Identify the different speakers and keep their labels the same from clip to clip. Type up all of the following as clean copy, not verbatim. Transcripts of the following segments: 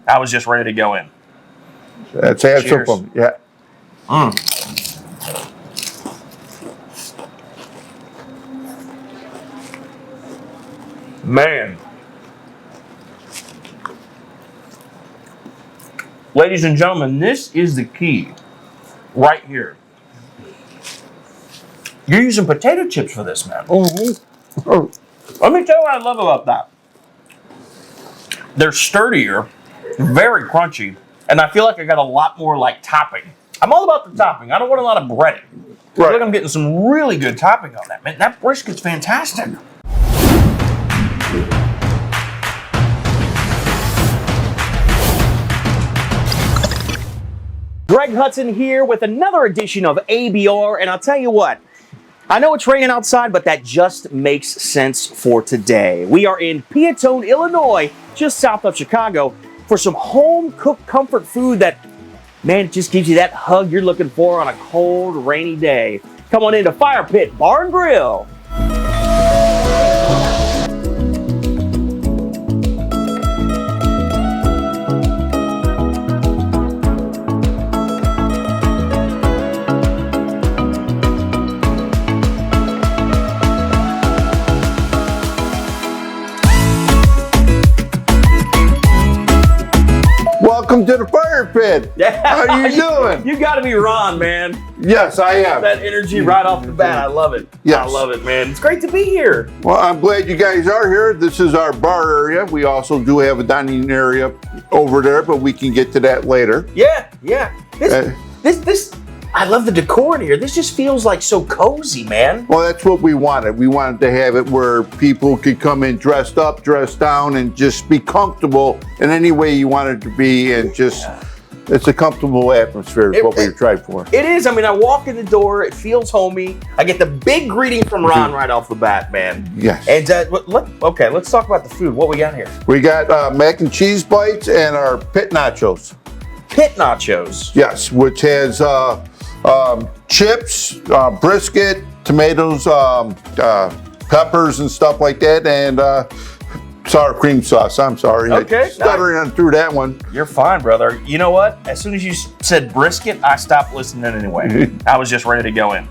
Speaker 1: I was just ready to go in.
Speaker 2: That's had some, yeah.
Speaker 1: Man. Ladies and gentlemen, this is the key right here. You're using potato chips for this, man. Let me tell you what I love about that. They're sturdier, very crunchy, and I feel like I got a lot more like topping. I'm all about the topping. I don't want a lot of breading. I feel like I'm getting some really good topping on that, man. That brisket's fantastic. Greg Hudson here with another edition of ABR, and I'll tell you what, I know it's raining outside, but that just makes sense for today. We are in Peotone, Illinois, just south of Chicago, for some home-cooked comfort food that, man, just gives you that hug you're looking for on a cold, rainy day. Come on into Fire Pit Bar and Grill.
Speaker 2: Welcome to the Fire Pit. How are you doing?
Speaker 1: You got to be Ron, man.
Speaker 2: Yes, I am.
Speaker 1: That energy right off the bat. I love it.
Speaker 2: Yes.
Speaker 1: I love it, man. It's great to be here.
Speaker 2: Well, I'm glad you guys are here. This is our bar area. We also do have a dining area over there, but we can get to that later.
Speaker 1: Yeah. This. I love the decor in here. This just feels like so cozy, man.
Speaker 2: Well, that's what we wanted. We wanted to have it where people could come in dressed up, dressed down, and just be comfortable in any way you want it to be, and just, it's a comfortable atmosphere is what we tried for.
Speaker 1: It is. I mean, I walk in the door, it feels homey. I get the big greeting from Ron right off the bat, man.
Speaker 2: Yes.
Speaker 1: And, okay, let's talk about the food. What we got here?
Speaker 2: We got mac and cheese bites and our pit nachos.
Speaker 1: Pit nachos?
Speaker 2: Yes, which has chips, brisket, tomatoes, peppers and stuff like that, and sour cream sauce. I'm sorry.
Speaker 1: Okay.
Speaker 2: Stuttering on through that one.
Speaker 1: You're fine, brother. You know what? As soon as you said brisket, I stopped listening anyway. I was just ready to go in.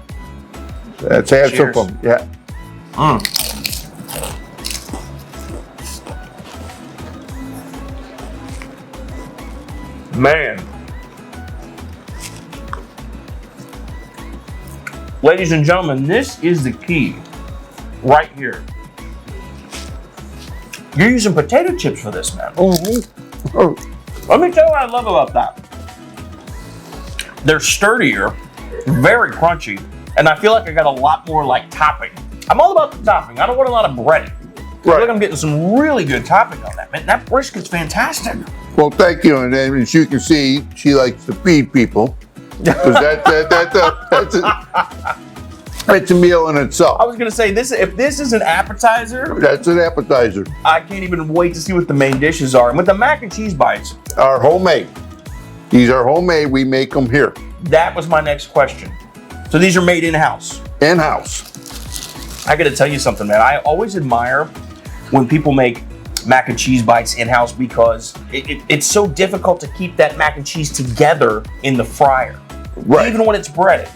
Speaker 2: That's had some, yeah.
Speaker 1: Man. Ladies and gentlemen, this is the key right here. You're using potato chips for this, man. Let me tell you what I love about that. They're sturdier, very crunchy, and I feel like I got a lot more like topping. I'm all about the topping. I don't want a lot of breading. I feel like I'm getting some really good topping on that, man. That brisket's fantastic.
Speaker 2: Well, thank you. And then, as you can see, she likes to feed people. Because that's a meal in itself.
Speaker 1: I was gonna say this. If this is an appetizer,
Speaker 2: that's an appetizer.
Speaker 1: I can't even wait to see what the main dishes are. And with the mac and cheese bites,
Speaker 2: are homemade. These are homemade. We make them here.
Speaker 1: That was my next question. So these are made in-house.
Speaker 2: In-house.
Speaker 1: I got to tell you something, man. I always admire when people make mac and cheese bites in-house because it's so difficult to keep that mac and cheese together in the fryer.
Speaker 2: Right.
Speaker 1: Even when it's breaded,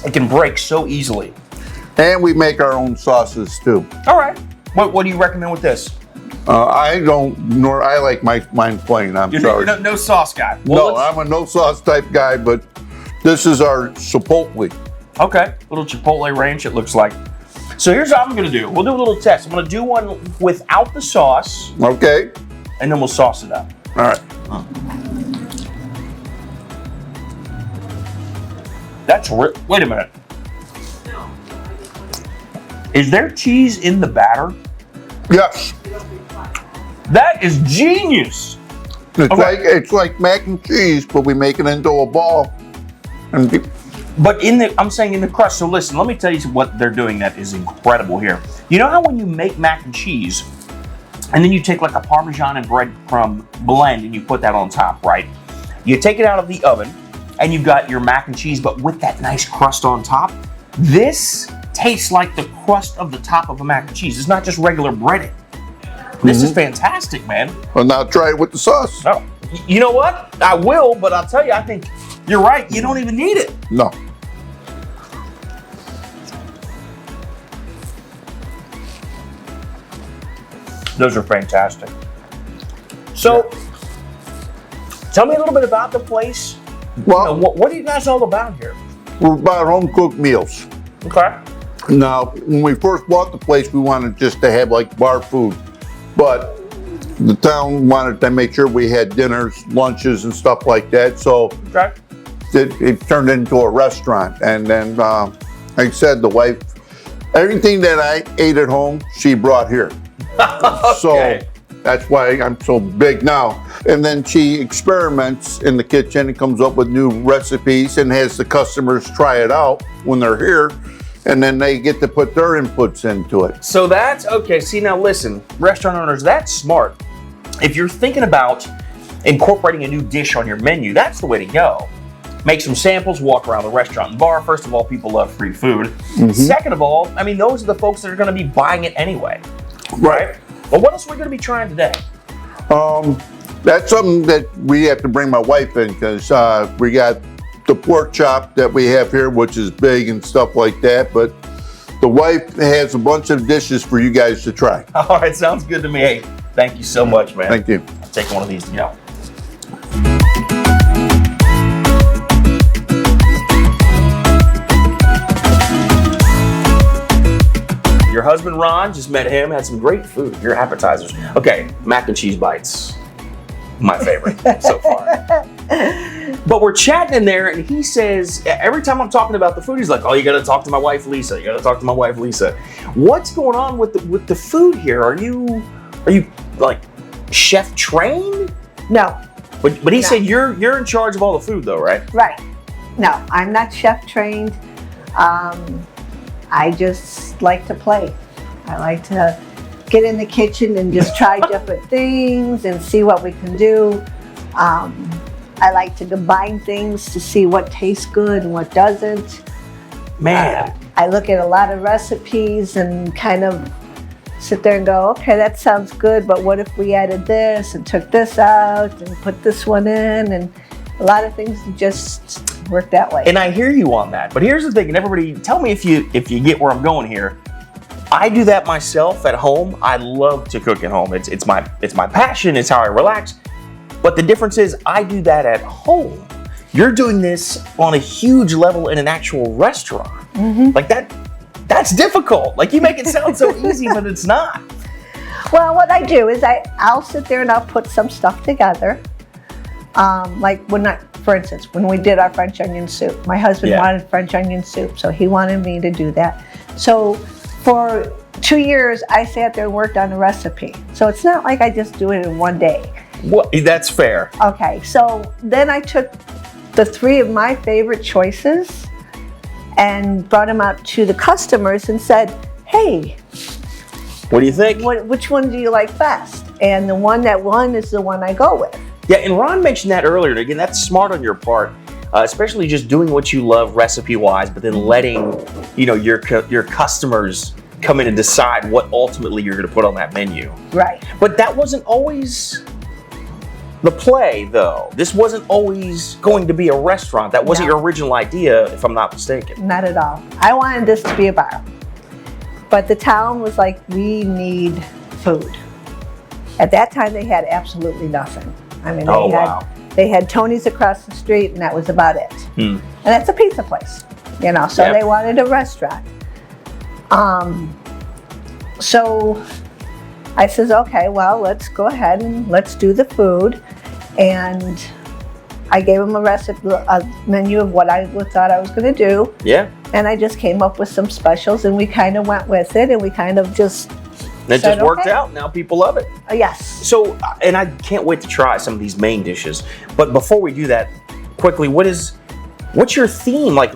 Speaker 1: it can break so easily.
Speaker 2: And we make our own sauces too.
Speaker 1: All right. What do you recommend with this?
Speaker 2: I like mine plain. I'm sorry.
Speaker 1: You're no sauce guy.
Speaker 2: Well, I'm a no sauce type guy, but this is our chipotle.
Speaker 1: Okay. Little chipotle ranch, it looks like. So here's what I'm going to do. We'll do a little test. I'm going to do one without the sauce.
Speaker 2: Okay.
Speaker 1: And then we'll sauce it up.
Speaker 2: All right.
Speaker 1: Wait a minute. Is there cheese in the batter?
Speaker 2: Yes.
Speaker 1: That is genius.
Speaker 2: It's like mac and cheese, but we make it into a ball.
Speaker 1: But I'm saying in the crust. So listen, let me tell you what they're doing that is incredible here. You know how when you make mac and cheese, and then you take like a Parmesan and breadcrumb blend and you put that on top, right? You take it out of the oven and you've got your mac and cheese, but with that nice crust on top. This tastes like the crust of the top of a mac and cheese. It's not just regular breading. This is fantastic, man.
Speaker 2: Well, now try it with the sauce.
Speaker 1: Oh, You know what? I will, but I'll tell you, I think you're right. You don't even need it.
Speaker 2: No.
Speaker 1: Those are fantastic. So, tell me a little bit about the place.
Speaker 2: Well,
Speaker 1: What are you guys all about here?
Speaker 2: we're about home cooked meals.
Speaker 1: Okay.
Speaker 2: Now, when we first bought the place, we wanted just to have like bar food, but the town wanted to make sure we had dinners, lunches, and stuff like that. So
Speaker 1: Okay.
Speaker 2: it turned into a restaurant. And then, like I said, the wife, everything that I ate at home, she brought here.
Speaker 1: Okay.
Speaker 2: So that's why I'm so big now. And then she experiments in the kitchen and comes up with new recipes and has the customers try it out when they're here. And then they get to put their inputs into it.
Speaker 1: So that's okay. See, now listen, restaurant owners, that's smart. If you're thinking about incorporating a new dish on your menu, that's the way to go. Make some samples, walk around the restaurant and bar. First of all, people love free food. Second of all, I mean, those are the folks that are going to be buying it anyway. Right. Well, what else are we going to be trying today?
Speaker 2: That's something that we have to bring my wife in because we got the pork chop that we have here, which is big and stuff like that. But the wife has a bunch of dishes for you guys to try.
Speaker 1: All right, sounds good to me. Hey, thank you so much, man.
Speaker 2: Thank you.
Speaker 1: I'll take one of these to go. Your husband Ron, just met him, had some great food. Your appetizers. Okay, mac and cheese bites. My favorite so far. But we're chatting in there, and he says, every time I'm talking about the food, he's like, oh, you got to talk to my wife, Lisa. You got to talk to my wife, Lisa. What's going on with the food here? Are you like chef trained?
Speaker 3: No.
Speaker 1: But he
Speaker 3: No.
Speaker 1: said you're in charge of all the food, though, right?
Speaker 3: Right. No, I'm not chef trained. I just like to play. I like to get in the kitchen and just try different things and see what we can do. I like to combine things to see what tastes good and what doesn't.
Speaker 1: Man.
Speaker 3: I look at a lot of recipes and kind of sit there and go, okay, that sounds good, but what if we added this and took this out and put this one in? And a lot of things just work that way.
Speaker 1: And I hear you on that. But here's the thing, and everybody, tell me if you get where I'm going here. I do that myself at home. I love to cook at home. It's my passion. It's how I relax. But the difference is I do that at home. You're doing this on a huge level in an actual restaurant. Like that's difficult. Like you make it sound so easy, but it's not.
Speaker 3: Well, what I do is I'll sit there and I'll put some stuff together. Like for instance, when we did our French onion soup, my husband wanted French onion soup, so he wanted me to do that. So for 2 years, I sat there and worked on the recipe. So it's not like I just do it in one day.
Speaker 1: Well, that's fair.
Speaker 3: Okay, so then I took the 3 of my favorite choices and brought them out to the customers and said, hey,
Speaker 1: What do you think?
Speaker 3: which one do you like best? And the one that won is the one I go with.
Speaker 1: Yeah, and Ron mentioned that earlier. And again, that's smart on your part, especially just doing what you love recipe-wise, but then letting your customers come in and decide what ultimately you're going to put on that menu.
Speaker 3: Right.
Speaker 1: But that wasn't always the play, though. This wasn't always going to be a restaurant. That wasn't your original idea, if I'm not mistaken.
Speaker 3: Not at all. I wanted this to be a bar. But the town was like, we need food. At that time, they had absolutely nothing. I mean, they had Tony's across the street, and that was about it. And that's a pizza place, so they wanted a restaurant. So I says, okay, well, let's go ahead and let's do the food. And I gave them a menu of what I thought I was going to do. Yeah. And I just came up with some specials, and we kind of went with it, and we kind of just
Speaker 1: It just worked out. Now people love it.
Speaker 3: Yes.
Speaker 1: So, and I can't wait to try some of these main dishes. But before we do that, quickly, what's your theme? Like,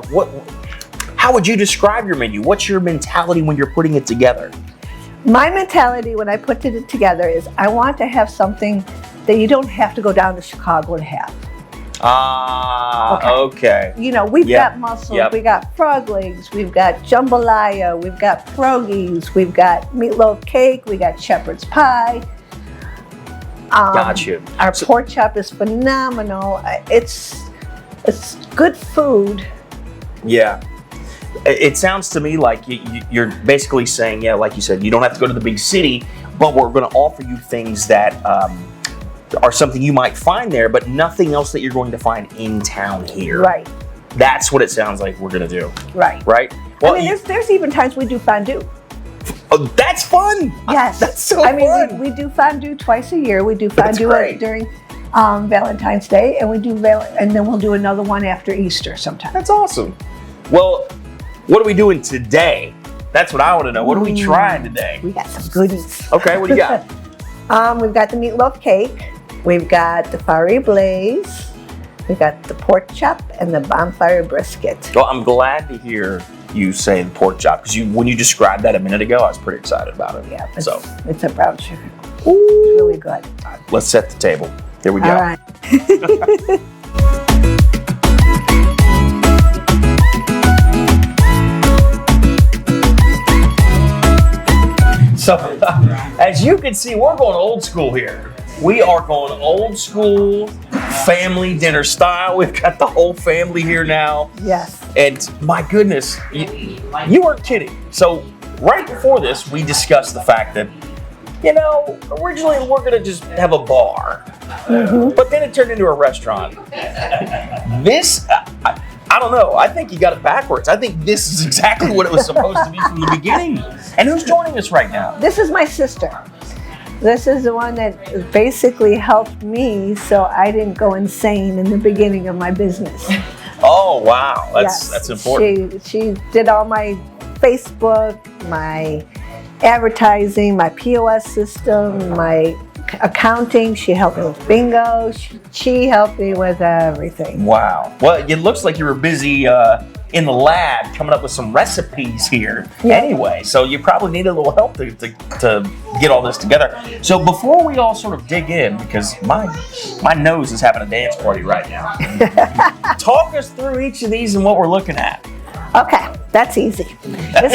Speaker 1: how would you describe your menu? What's your mentality when you're putting it together?
Speaker 3: My mentality when I put it together is I want to have something that you don't have to go down to Chicago to have.
Speaker 1: Okay.
Speaker 3: We've got mussels, we got frog legs, we've got jambalaya, we've got pierogies, we've got meatloaf cake, we got shepherd's pie.
Speaker 1: Got you.
Speaker 3: Our pork chop is phenomenal. It's good food.
Speaker 1: Yeah. It sounds to me like you're basically saying, yeah, like you said, you don't have to go to the big city, but we're going to offer you things that are something you might find there, but nothing else that you're going to find in town here.
Speaker 3: Right.
Speaker 1: That's what it sounds like we're going to do.
Speaker 3: Right.
Speaker 1: Right? Well,
Speaker 3: I mean, there's even times we do fondue.
Speaker 1: Oh, that's fun.
Speaker 3: Yes.
Speaker 1: That's so fun.
Speaker 3: I mean, we do fondue twice a year. We do fondue during Valentine's Day, and and then we'll do another one after Easter sometime.
Speaker 1: That's awesome. Well, what are we doing today? That's what I want to know. What are we trying today?
Speaker 3: We got some goodies.
Speaker 1: Okay, what do you got?
Speaker 3: We've got the meatloaf cake. We've got the fiery blaze. We've got the pork chop and the bonfire brisket.
Speaker 1: Well, I'm glad to hear you say the pork chop, because when you described that a minute ago, I was pretty excited about it.
Speaker 3: Yeah,
Speaker 1: so
Speaker 3: it's a brown sugar. It's really good.
Speaker 1: Let's set the table. Here we go.
Speaker 3: All right.
Speaker 1: So, as you can see, we're going old school here. We are going old school family dinner style. We've got the whole family here now.
Speaker 3: Yes.
Speaker 1: And my goodness, you weren't kidding. So right before this, we discussed the fact that, originally we're going to just have a bar. Mm-hmm. But then it turned into a restaurant. This, I don't know. I think you got it backwards. I think this is exactly what it was supposed to be from the beginning. And who's joining us right now?
Speaker 3: This is my sister. This is the one that basically helped me so I didn't go insane in the beginning of my business.
Speaker 1: Oh, wow. That's important.
Speaker 3: She did all my Facebook, my advertising, my POS system, my accounting. She helped me with bingo. She helped me with everything.
Speaker 1: Wow. Well, it looks like you were busy in the lab coming up with some recipes here.
Speaker 3: Yeah.
Speaker 1: Anyway, so you probably need a little help to get all this together. So before we all sort of dig in, because my nose is having a dance party right now. Talk us through each of these and what we're looking at.
Speaker 3: Okay, that's easy. This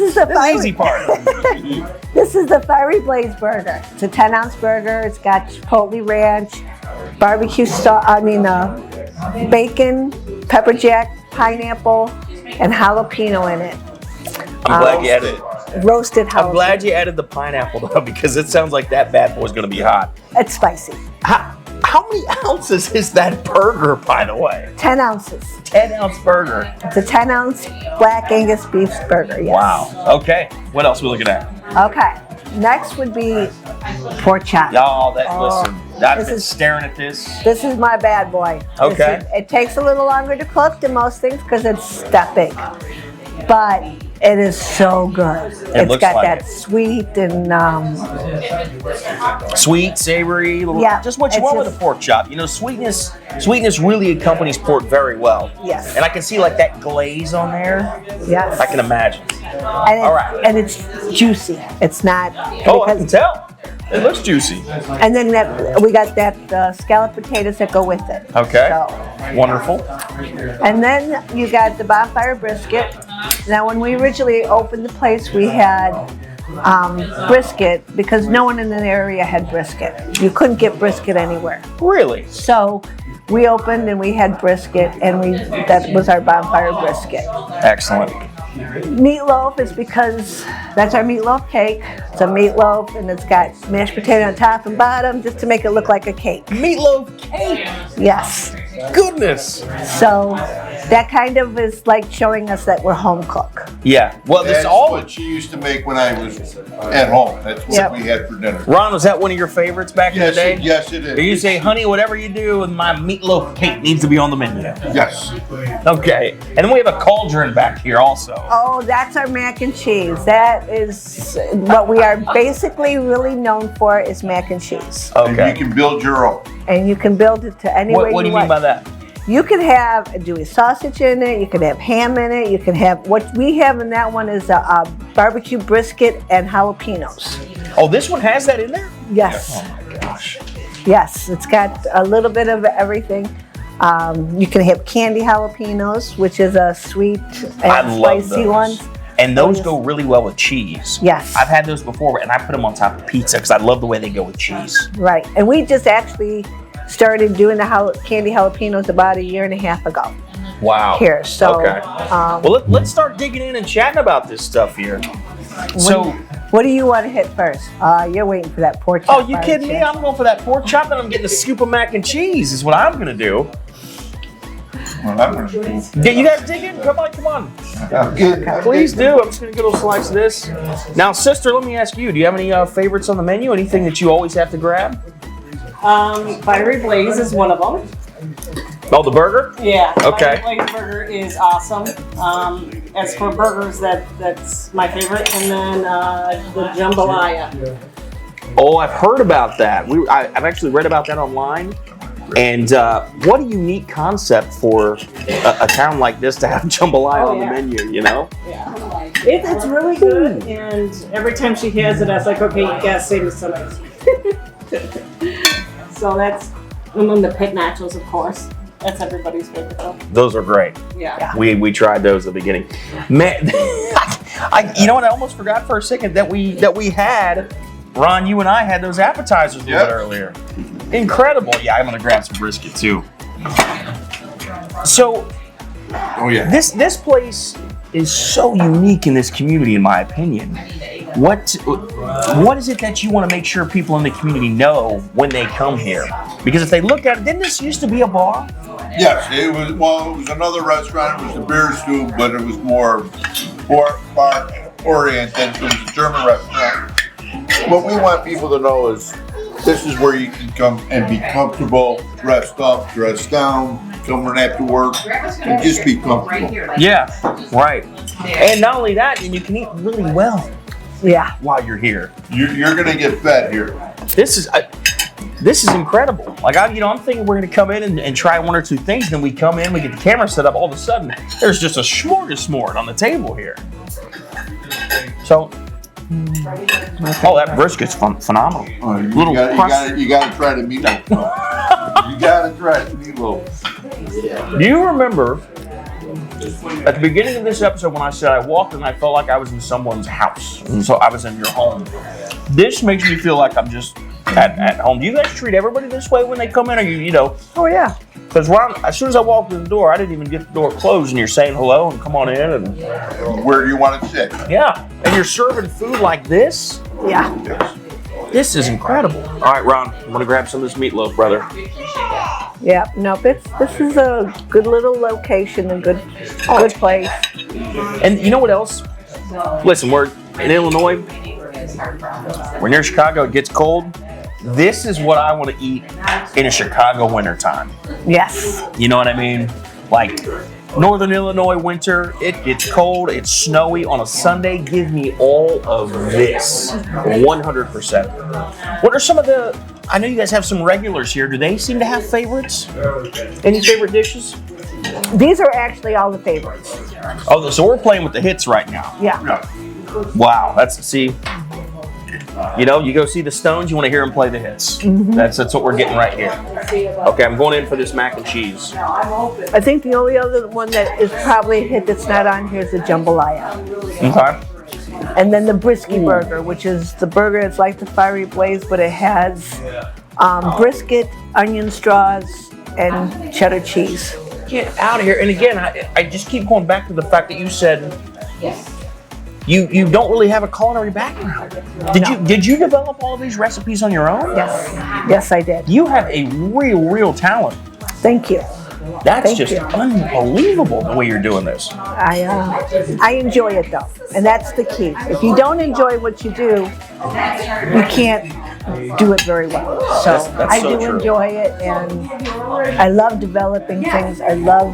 Speaker 3: is the
Speaker 1: easy part.
Speaker 3: This is the Fiery Blaze burger. It's a 10-ounce burger. It's got chipotle ranch, barbecue sauce. Bacon, pepper jack, pineapple, and jalapeno in it.
Speaker 1: I'm glad you added
Speaker 3: roasted jalapeno.
Speaker 1: I'm glad you added the pineapple though, because it sounds like that bad boy's going to be hot.
Speaker 3: It's spicy.
Speaker 1: How many ounces is that burger, by the way?
Speaker 3: 10 ounces.
Speaker 1: 10-ounce burger.
Speaker 3: It's a 10-ounce Black Angus beef burger, yes.
Speaker 1: Wow. Okay. What else are we looking at?
Speaker 3: Okay. Next would be pork chop.
Speaker 1: Y'all, listen, I've been staring at this.
Speaker 3: This is my bad boy.
Speaker 1: Okay.
Speaker 3: It takes a little longer to cook than most things because it's that big. But it is so good. It's got like that sweet and
Speaker 1: sweet, savory, just what you want with a pork chop. Sweetness really accompanies pork very well.
Speaker 3: Yes.
Speaker 1: And I can see like that glaze on there.
Speaker 3: Yes.
Speaker 1: I can imagine.
Speaker 3: All right. And it's juicy. It's not.
Speaker 1: Oh, I can tell. It looks juicy.
Speaker 3: And then we got that scalloped potatoes that go with it.
Speaker 1: Okay. Wonderful.
Speaker 3: And then you got the bonfire brisket. Now, when we originally opened the place, we had brisket because no one in the area had brisket. You couldn't get brisket anywhere.
Speaker 1: Really?
Speaker 3: So we opened and we had brisket, and that was our bonfire brisket.
Speaker 1: Excellent.
Speaker 3: Meatloaf is because that's our meatloaf cake. It's a meatloaf, and it's got mashed potato on top and bottom just to make it look like a cake.
Speaker 1: Meatloaf cake?
Speaker 3: Yes.
Speaker 1: Goodness.
Speaker 3: So that kind of is like showing us that we're home cook.
Speaker 1: Yeah. Well,
Speaker 2: that's what she used to make when I was at home. That's what we had for dinner.
Speaker 1: Ron, was that one of your favorites back in the day?
Speaker 2: Yes, it is.
Speaker 1: Or you say, honey, whatever you do, my meatloaf cake needs to be on the menu.
Speaker 2: Yes.
Speaker 1: Okay. And then we have a cauldron back here also.
Speaker 3: Oh, that's our mac and cheese. That is what we are basically really known for, is mac and cheese.
Speaker 2: Okay. And you can build your own.
Speaker 3: And you can build it to any way you want.
Speaker 1: What do you mean by that?
Speaker 3: You can have Dewey sausage in it. You can have ham in it. You can have, what we have in that one is a barbecue brisket and jalapenos.
Speaker 1: Oh, this one has that in there?
Speaker 3: Yes.
Speaker 1: Oh my gosh.
Speaker 3: Yes, it's got a little bit of everything. You can have candy jalapenos, which is a sweet and spicy one.
Speaker 1: And those go really well with cheese.
Speaker 3: Yes.
Speaker 1: I've had those before, and I put them on top of pizza because I love the way they go with cheese.
Speaker 3: Right. And we just actually started doing the candy jalapenos about 1.5 years ago.
Speaker 1: Wow.
Speaker 3: Here. So,
Speaker 1: okay. Well, let's start digging in and chatting about this stuff here. So,
Speaker 3: what do you want to hit first? You're waiting for that pork chop.
Speaker 1: oh, you kidding me? I'm going for that pork chop, and I'm getting a scoop of mac and cheese is what I'm going to do.
Speaker 2: Well, I'm gonna do.
Speaker 1: You guys dig in? Come on. Please do. I'm just going to get a little slice of this. Now, sister, let me ask you, do you have any favorites on the menu? Anything that you always have to grab?
Speaker 4: Fiery Blaze is one of them.
Speaker 1: Oh, the burger?
Speaker 4: Yeah.
Speaker 1: Okay.
Speaker 4: Fiery Blaze burger is awesome. As for burgers, that's my favorite. And then the jambalaya.
Speaker 1: Oh, I've heard about that. I've actually read about that online. And what a unique concept for a town like this to have jambalaya on the menu, you know?
Speaker 4: Yeah. It's really good. And every time she has it, I was like, okay, you gotta save me some. So that's, and then the pit nachos, of course. That's everybody's favorite though.
Speaker 1: Those are great.
Speaker 4: Yeah.
Speaker 1: We tried those at the beginning. Man, you know what? I almost forgot for a second that we had, Ron, you and I had those appetizers a little bit earlier. Incredible. Yeah, I'm gonna grab some brisket too. So,
Speaker 2: Oh yeah.
Speaker 1: this place is so unique in this community, in my opinion. What is it that you want to make sure people in the community know when they come here? Because if they look at it, didn't this used to be a bar?
Speaker 2: Yes, it was. Well, it was another restaurant. It was the beer stew, but it was more bar oriented. It was a German restaurant. What we want people to know is this is where you can come and be comfortable, dressed up, dressed down, coming after work, and just be comfortable.
Speaker 1: Yeah, right. And not only that, and you can eat really well while you're here.
Speaker 2: You're gonna get fed here.
Speaker 1: This is incredible. Like I'm thinking we're gonna come in and try one or two things. Then we come in, we get the camera set up. All of a sudden, there's just a smorgasbord on the table here. So, that brisket's phenomenal.
Speaker 2: Oh, you gotta try the meatloaf. You gotta try the meatloaf.
Speaker 1: Do you remember at the beginning of this episode when I said I walked and I felt like I was in someone's house, and so I was in your home? This makes me feel like I'm just at home. Do you guys treat everybody this way when they come in? Or you know?
Speaker 3: Oh yeah.
Speaker 1: Because as soon as I walked in the door, I didn't even get the door closed, and you're saying hello and come on in and
Speaker 2: Where do you want to sit?
Speaker 1: yeah, and you're serving food like this.
Speaker 3: Yeah.
Speaker 1: This is incredible. All right, Ron, I'm gonna grab some of this meatloaf, brother.
Speaker 3: Yeah. No, this is a good little location, a good place.
Speaker 1: And you know what else? Listen, we're in Illinois. We're near Chicago. It gets cold. This is what I want to eat in a Chicago wintertime.
Speaker 3: Yes.
Speaker 1: You know what I mean? Like Northern Illinois winter, it gets cold, it's snowy on a Sunday. Give me all of this, 100%. What are some of I know you guys have some regulars here. Do they seem to have favorites? Any favorite dishes?
Speaker 3: These are actually all the favorites.
Speaker 1: Oh, so we're playing with the hits right now.
Speaker 3: Yeah.
Speaker 1: Wow, you know, you go see the Stones, you want to hear them play the hits. Mm-hmm. That's what we're getting right here. Okay, I'm going in for this mac and cheese.
Speaker 3: I think the only other one that is probably a hit that's not on here is the jambalaya.
Speaker 1: Okay.
Speaker 3: And then the brisket burger, which is the burger. It's like the Fiery Blaze, but it has brisket, onion straws, and cheddar cheese.
Speaker 1: Get out of here. And again, I just keep going back to the fact that you said you don't really have a culinary background. Did you develop all of these recipes on your own?
Speaker 3: Yes. Yes, I did.
Speaker 1: You have a real talent.
Speaker 3: Thank you.
Speaker 1: That's just unbelievable the way you're doing this.
Speaker 3: I enjoy it though, and that's the key. If you don't enjoy what you do, you can't do it very well. So
Speaker 1: That's
Speaker 3: I
Speaker 1: so
Speaker 3: do
Speaker 1: true.
Speaker 3: enjoy it, and I love developing things. I love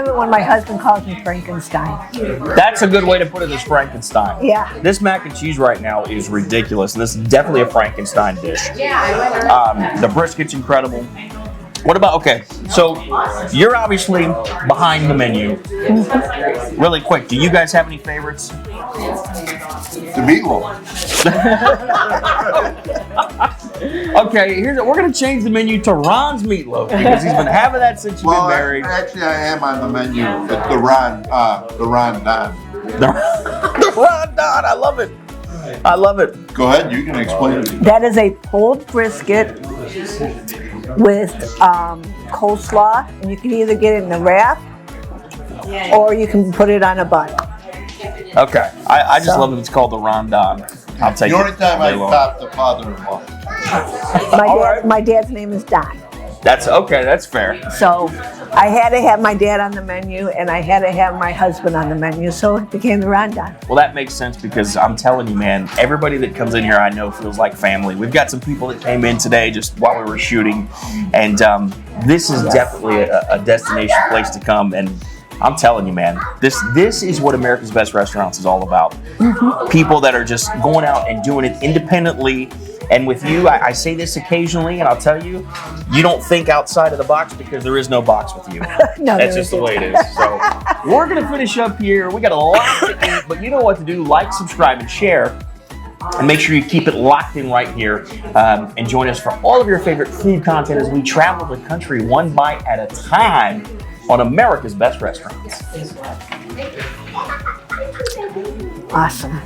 Speaker 3: it when my husband calls me Frankenstein.
Speaker 1: That's a good way to put it, is Frankenstein.
Speaker 3: Yeah.
Speaker 1: This mac and cheese right now is ridiculous, and this is definitely a Frankenstein dish. The brisket's incredible. What about, okay, so you're obviously behind the menu. Really quick, do you guys have any favorites?
Speaker 2: The meatloaf.
Speaker 1: Okay, we're gonna change the menu to Ron's Meatloaf because he's been having that since you've been married.
Speaker 2: Actually, I am on the menu. It's the Ron Don.
Speaker 1: The Ron Don, I love it. I love it.
Speaker 2: Go ahead, you can explain it.
Speaker 3: That is a pulled brisket with coleslaw, and you can either get it in a wrap or you can put it on a bun.
Speaker 1: Okay, I just love that it's called the Ron Don. I'll take
Speaker 2: The only time I
Speaker 1: long.
Speaker 2: topped the father-in-law.
Speaker 3: My dad's name is Don.
Speaker 1: That's okay. That's fair.
Speaker 3: So I had to have my dad on the menu, and I had to have my husband on the menu, so it became the Rondon.
Speaker 1: Well, that makes sense because I'm telling you, man, everybody that comes in here I know feels like family. We've got some people that came in today just while we were shooting, and this is definitely a destination place to come. And I'm telling you, man, this is what America's Best Restaurants is all about. People that are just going out and doing it independently. And with you, I say this occasionally, and I'll tell you, you don't think outside of the box because there is no box with you.
Speaker 3: No,
Speaker 1: That's just the way it is. So we're going to finish up here. We got a lot to eat, but you know what to do. Like, subscribe, and share. And make sure you keep it locked in right here. And join us for all of your favorite food content as we travel the country one bite at a time on America's Best Restaurants.
Speaker 3: Awesome.